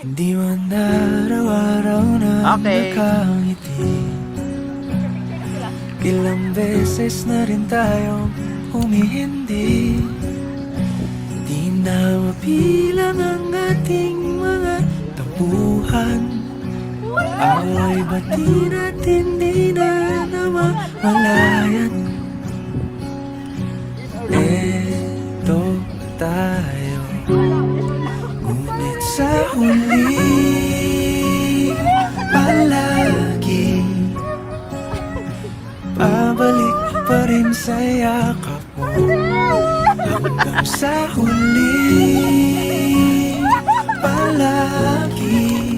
Hindi man araw-araw na nakangiti. Ilang beses na rin tayong humihindi. Di na mapilang ang ating mga tampuhan. Away bati natin di na namamalayan. Eto tayo, ngunit sa huli palagi pabalik pa rin sa yakap mo. Hanggang sa huli palagi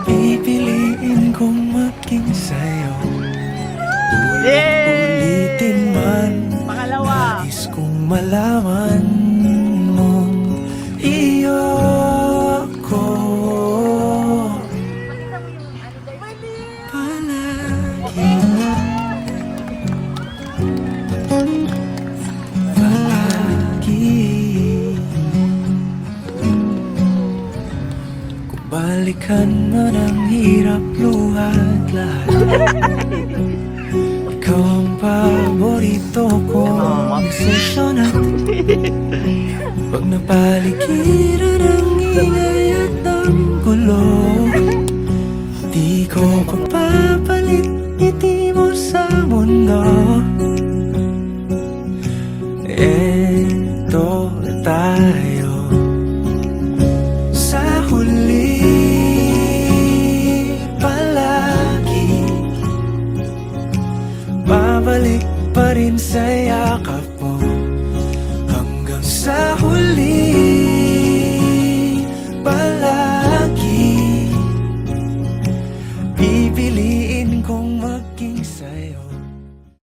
pipiliin kong maging sa'yo. Ulit-ulitin man, nais kong malaman mong iyo ko palagi. Kung balikan man ang hirap luhat lahat, ikaw ang paborito kong desisyon. At pag napaligiran ang ingay at ang gulo, di ko pagpapalit ngiti mo sa mundo. Eto tayo sa huli palagi, babalik pa rin sa yakap mo. Hanggang sa huli palagi pipiliin kong